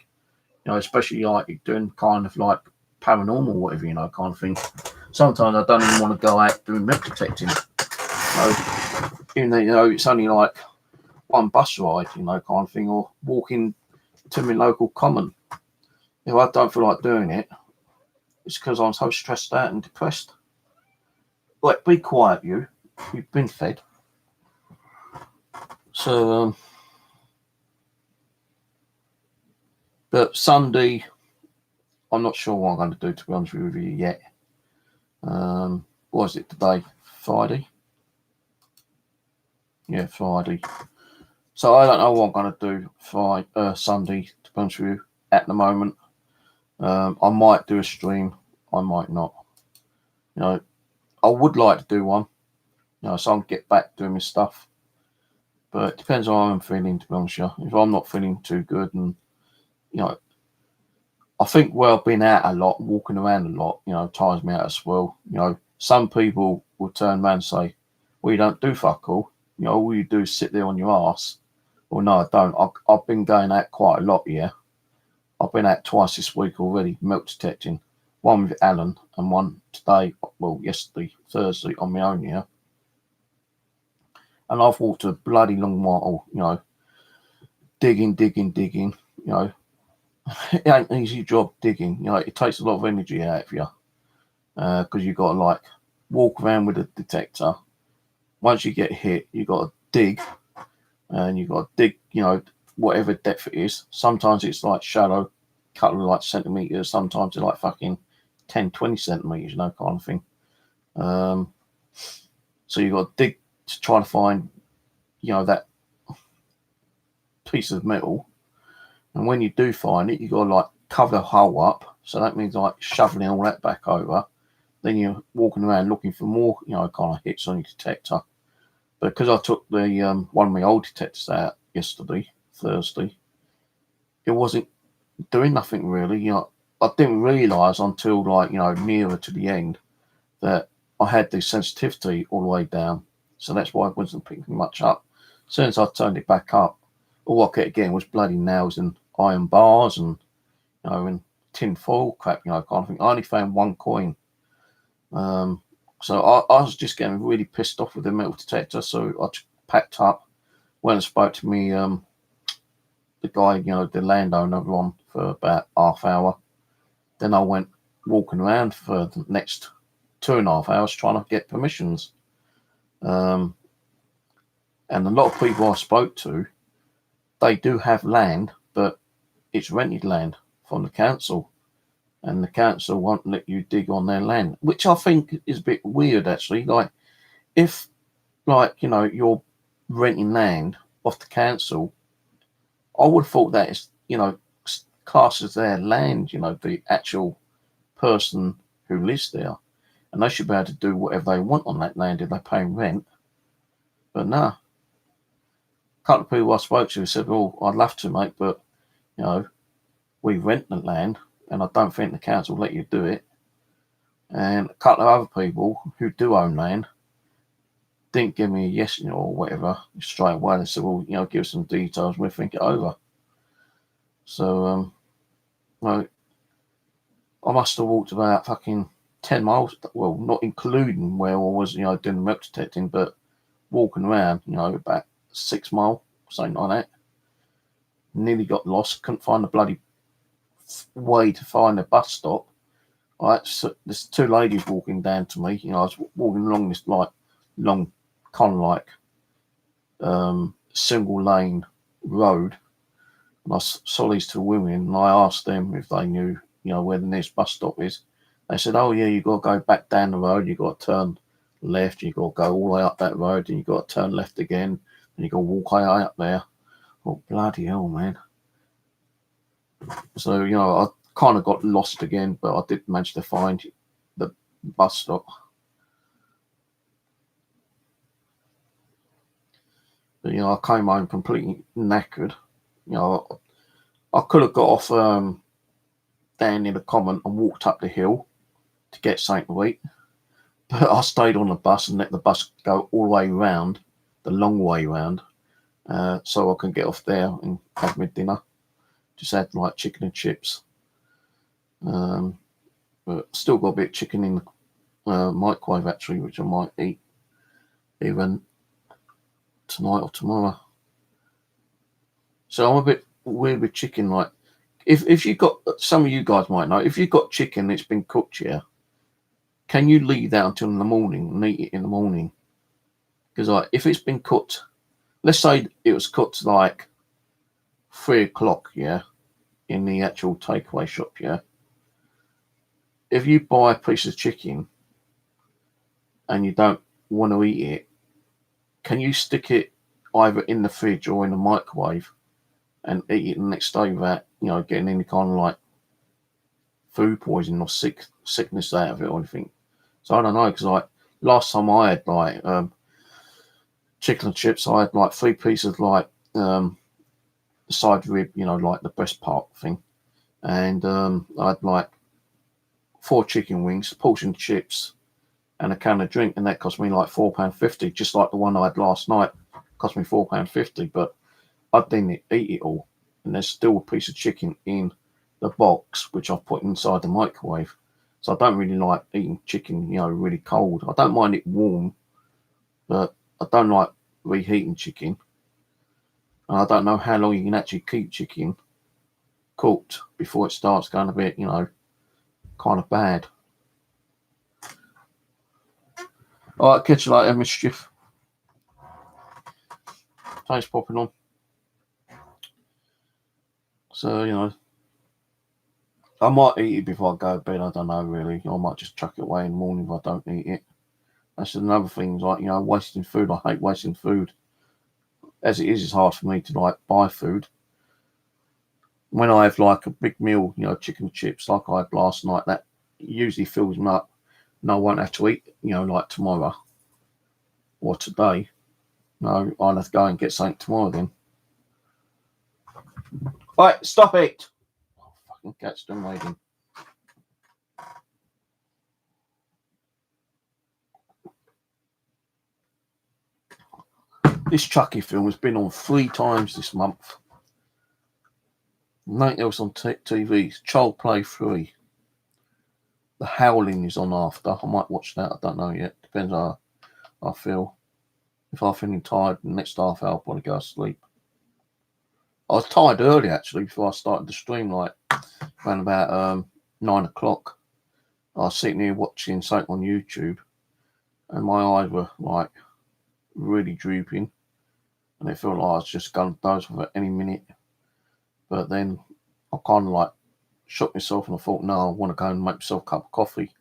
S1: especially like doing kind of like paranormal, whatever, kind of thing. Sometimes I don't even want to go out doing metal detecting. Even though, it's only like one bus ride, kind of thing, or walking to my local common. If I don't feel like doing it, it's because I'm so stressed out and depressed. Like, be quiet, you've been fed. So, but Sunday, I'm not sure what I'm going to do, to be honest with you, yet. What is it today? Friday? Yeah, Friday. So I don't know what I'm going to do Sunday, to be honest with you, at the moment. I might do a stream. I might not. You know, I would like to do one, you know, so I can get back doing my stuff. But it depends on how I'm feeling, to be honest with you. If I'm not feeling too good, and, you know, I think, well, being out a lot, walking around a lot, you know, tires me out as well. You know, some people will turn around and say, well, you don't do fuck all. You know, all you do is sit there on your ass. Well, no, I don't. I've been going out quite a lot, yeah. I've been out twice this week already, milk detecting. One with Alan and one today, well, yesterday, Thursday, on my own, yeah. And I've walked a bloody long while, you know, digging, you know. It ain't an easy job digging, you know, it takes a lot of energy out of you. Because you've got to, like, walk around with a detector. Once you get hit, you've got to dig, and you've got to dig, you know, whatever depth it is. Sometimes it's like shallow, couple of like centimeters. Sometimes it's like fucking 10, 20 centimeters, you know, kind of thing. So you've got to dig to try to find, you know, that piece of metal. And when you do find it, you've got to like cover the hole up. So that means like shoveling all that back over. Then you're walking around looking for more, you know, kind of hits on your detector. But because I took the one of my old detectors out yesterday, Thursday, it wasn't doing nothing really. You know, I didn't realise until like, you know, nearer to the end that I had the sensitivity all the way down. So that's why I wasn't picking much up. As soon as I turned it back up, all I kept getting was bloody nails and iron bars and, you know, and tin foil crap, you know, kind of thing. I only found one coin. So I was just getting really pissed off with the metal detector. So I packed up, went and spoke to me, the guy, you know, the landowner, on for about half hour. Then I went walking around for the next 2.5 hours trying to get permissions. And a lot of people I spoke to, they do have land, but it's rented land from the council. And the council won't let you dig on their land, which I think is a bit weird, actually. Like, if, like, you know, you're renting land off the council, I would have thought that is, you know, classed as their land, you know, the actual person who lives there. And they should be able to do whatever they want on that land if they're paying rent. But no. A couple of people I spoke to said, oh, I'd love to, mate, but, you know, we rent the land and I don't think the council will let you do it. And a couple of other people who do own land didn't give me a yes, you know, or whatever straight away. They said, well, you know, give us some details, we'll think it over. So, well, I must have walked about fucking 10 miles, well, not including where I was, you know, doing milk detecting, but walking around, you know, about 6 miles, something like that. Nearly got lost, couldn't find the bloody way to find a bus stop. Right, so there's two ladies walking down to me. You know, I was walking along this like long, kind of like single lane road, and I saw these two women, and I asked them if they knew, you know, where the nearest bus stop is. They said, "Oh yeah, you got to go back down the road. You got to turn left. You got to go all the way up that road, and you got to turn left again, and you got to walk way up there." Oh bloody hell, man! So you know, I kind of got lost again, but I did manage to find the bus stop. But, you know, I came home completely knackered. You know, I could have got off down near the common and walked up the hill to get something to eat, but I stayed on the bus and let the bus go all the way round, the long way round, so I can get off there and have my dinner. Just had like chicken and chips. But still got a bit of chicken in the microwave actually, which I might eat even tonight or tomorrow. So I'm a bit weird with chicken. Like, if you got, some of you guys might know, if you've got chicken that's been cooked here, can you leave that until in the morning and eat it in the morning? Because like, if it's been cooked, let's say it was cooked like 3 o'clock, yeah, in the actual takeaway shop, yeah. if you buy a piece of chicken and you don't want to eat it, can you stick it either in the fridge or in the microwave and eat it the next day without, getting any kind of like food poisoning or sickness out of it or anything? So I don't know, because like last time I had like chicken and chips, I had like 3 pieces like the side rib, like the breast part thing, and I had like 4 chicken wings, portion chips, and a can of drink, and that cost me like £4.50, just like the one I had last night cost me £4.50. But I didn't eat it all, and there's still a piece of chicken in the box which I've put inside the microwave. So I don't really like eating chicken, really cold. I don't mind it warm, but I don't like reheating chicken. And I don't know how long you can actually keep chicken cooked before it starts going a bit, kind of bad. All right, catch you later, Mischief. Thanks for popping on. So, I might eat it before I go to bed. I don't know, really. I might just chuck it away in the morning if I don't eat it. That's another thing, like, wasting food. I hate wasting food. As it is, it's hard for me to, like, buy food. When I have, like, a big meal, chicken and chips, like I had last night, that usually fills me up, and I won't have to eat, like tomorrow or today. No, I'll have to go and get something tomorrow then. Right, stop it! Oh, fucking cat's done waiting. This Chucky film has been on 3 times this month. Nothing else on TV. Child Play 3. The Howling is on after. I might watch that. I don't know yet. Depends how I feel. If I'm feeling tired, the next half hour I'll probably go to sleep. I was tired early, actually, before I started the stream, like around about 9 o'clock. I was sitting here watching something on YouTube, and my eyes were like really drooping, and it felt like I was just going to doze for any minute. But then I kind of like shook myself, and I thought, no, I want to go and make myself a cup of coffee.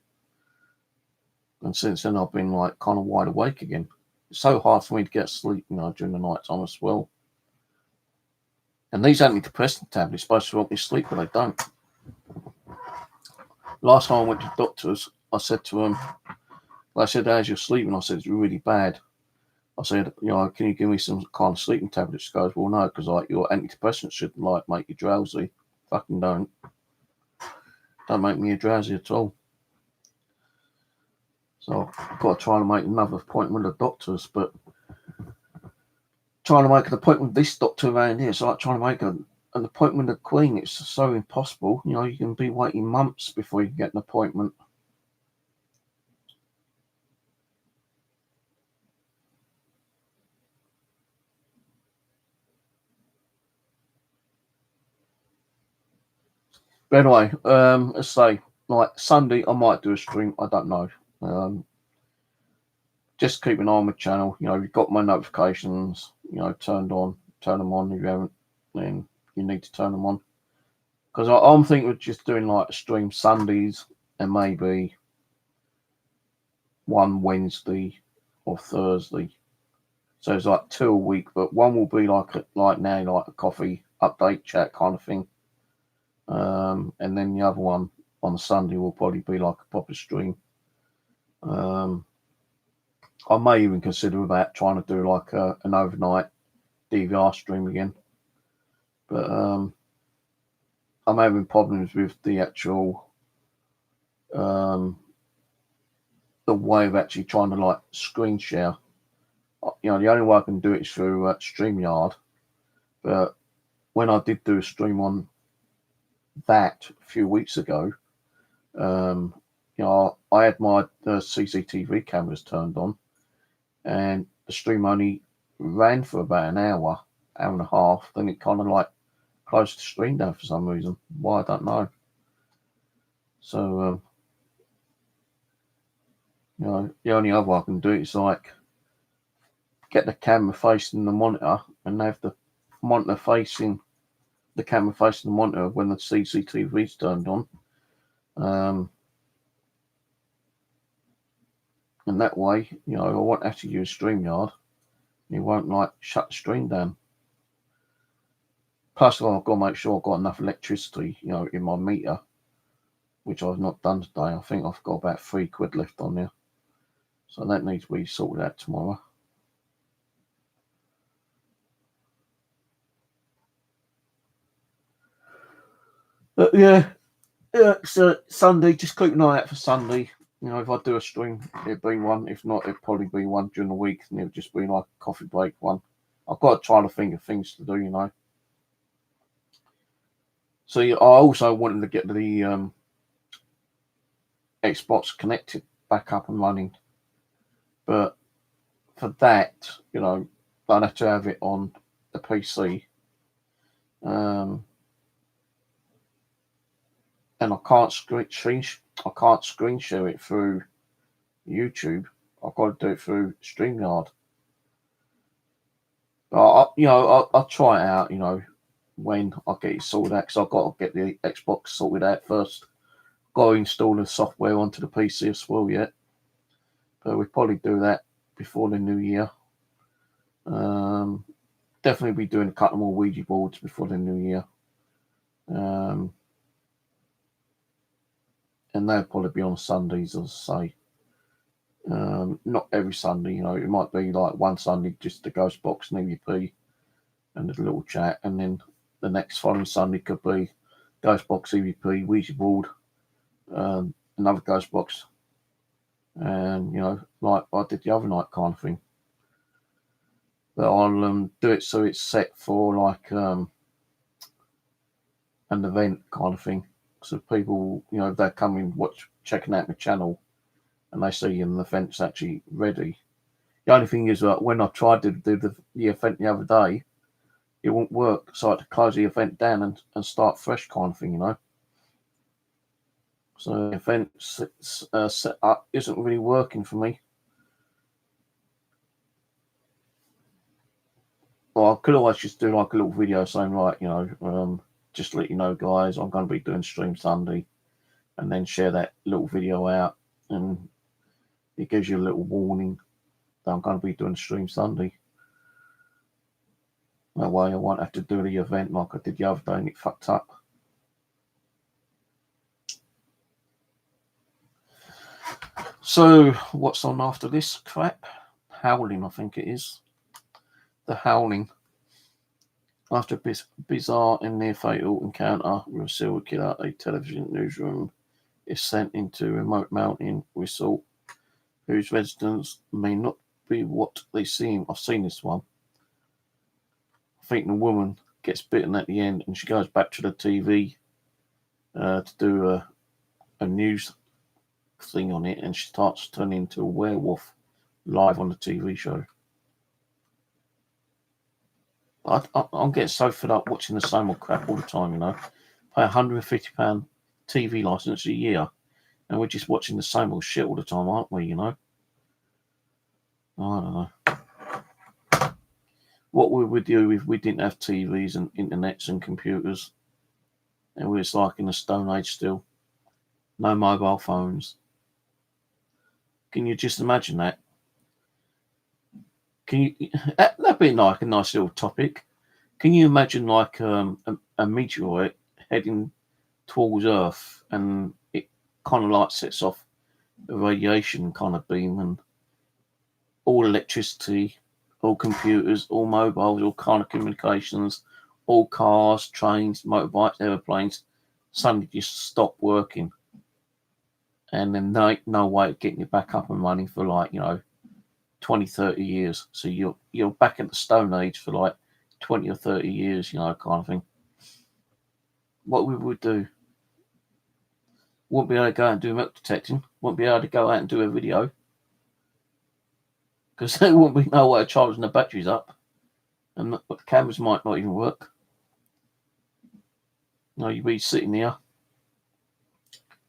S1: And since then, I've been like kind of wide awake again. It's so hard for me to get sleep, during the night time as well. And these antidepressant tablets are supposed to help me sleep, but they don't. Last time I went to the doctors, I said to them, they said, how's your sleeping? I said, it's really bad. I said, can you give me some kind of sleeping tablets? She goes, well, no, because like your antidepressants should like make you drowsy. Fucking don't. Don't make me drowsy at all. So I've got to try and make another appointment with the doctors, but trying to make an appointment with this doctor around here, it's like trying to make an appointment with the Queen. It's so impossible. You can be waiting months before you can get an appointment. But anyway, let's say like Sunday, I might do a stream. I don't know. Just keep an eye on my channel. You've got my notifications, turned on. Turn them on. If you haven't, then you need to turn them on. Because I'm thinking of just doing like a stream Sundays and maybe one Wednesday or Thursday. So it's like 2 a week, but one will be like now, like a coffee update chat kind of thing. And then the other one on the Sunday will probably be like a proper stream. I may even consider about trying to do like an overnight DVR stream again. But I'm having problems with the actual the way of actually trying to like screen share. The only way I can do it is through StreamYard. But when I did do a stream on that a few weeks ago, I had my CCTV cameras turned on, and the stream only ran for about an hour and a half. Then it kind of like closed the stream down for some reason. Why, I don't know. So, the only other I can do is like get the camera facing the monitor and have the monitor facing the camera facing the monitor when the CCTV's turned on. And that way, you know, I won't have to use StreamYard. It won't like shut the stream down. Plus, I've got to make sure I've got enough electricity, you know, in my meter, which I've not done today. I think I've got about £3 left on there. So that needs to be sorted out tomorrow. But yeah, so Sunday, just keep an eye out for Sunday. You know, if I do a stream, it'll be one. If not, it'll probably be one during the week, and it'll just be like a coffee break one. I've got to try to think of things to do, you know. So I also wanted to get the Xbox connected back up and running, but for that, you know, I'd have to have it on the PC. And I can't screen share it through YouTube. I've got to do it through StreamYard. But I'll try it out. You know, when I get it sorted out, because I've got to get the Xbox sorted out first. Got to install the software onto the PC as well yet. But we'll probably do that before the new year. Definitely be doing a couple more Ouija boards before the new year. And they'll probably be on Sundays, as I say. Not every Sunday, you know, it might be like one Sunday just the Ghost Box and EVP and a little chat, and then the next following Sunday could be Ghost Box, EVP, Ouija board, another Ghost Box, and you know, like I did the other night kind of thing. But I'll do it so it's set for like an event kind of thing, so people, you know, if they're coming checking out my channel, and they see an event's actually ready. The only thing is that when I tried to do the event the other day, it won't work. So I had to close the event down and start fresh kind of thing, you know. So the event set up isn't really working for me. Well, I could always just do like a little video saying, right, you know, just to let you know, guys, I'm going to be doing stream Sunday, and then share that little video out, and it gives you a little warning that I'm going to be doing stream Sunday. That way I won't have to do the event like I did the other day and it fucked up. So what's on after this crap? Howling, I think it is. The Howling. After a bizarre and near fatal encounter with a serial killer, a television newsroom is sent into a remote mountain resort whose residents may not be what they seem. I've seen this one. I think the woman gets bitten at the end and she goes back to the TV to do a news thing on it, and she starts turning into a werewolf live on the TV show. I'm getting so fed up watching the same old crap all the time, you know. Pay £150 TV license a year, and we're just watching the same old shit all the time, aren't we, you know? I don't know. What would we do if we didn't have TVs and internets and computers? And we're like in the Stone Age still. No mobile phones. Can you just imagine that? Can you? That'd be like a nice little topic. Can you imagine like a meteorite heading towards Earth, and it kind of like sets off a radiation kind of beam, and all electricity, all computers, all mobiles, all kind of communications, all cars, trains, motorbikes, aeroplanes suddenly just stop working, and then there ain't no way of getting it back up and running for like, you know, 20, 30 years. So you're back at the Stone Age for like 20 or 30 years, you know, kind of thing. What we would do? Wouldn't be able to go out and do milk detecting. Wouldn't be able to go out and do a video. Because there wouldn't be no way of charging the batteries up. And the cameras might not even work. No, you'd be sitting there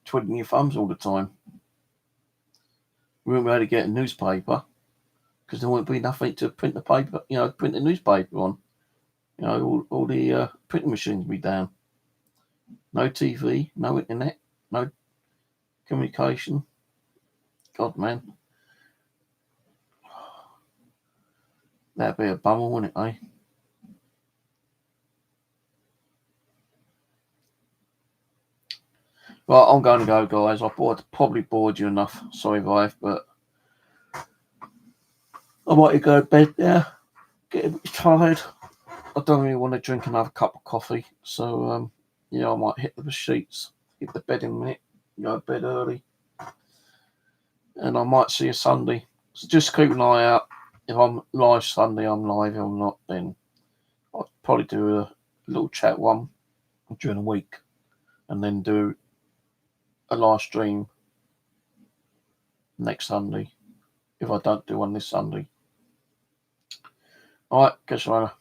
S1: twiddling your thumbs all the time. We wouldn't be able to get a newspaper because there wouldn't be nothing to print the paper, you know, print the newspaper on. You know, all the printing machines would be down. No TV, no internet, no communication. God, man. That'd be a bummer, wouldn't it, eh? Right, I'm going to go, guys. Probably bored you enough. Sorry, Vive, but I might go to bed now. Get a bit tired. I don't really want to drink another cup of coffee. So, I might hit the sheets, hit the bed in a minute, go to bed early. And I might see you Sunday. So just keep an eye out. If I'm live Sunday, I'm live. If I'm not, then I'll probably do a little chat one during the week. And then do a live stream next Sunday if I don't do one this Sunday. All right, catch you later.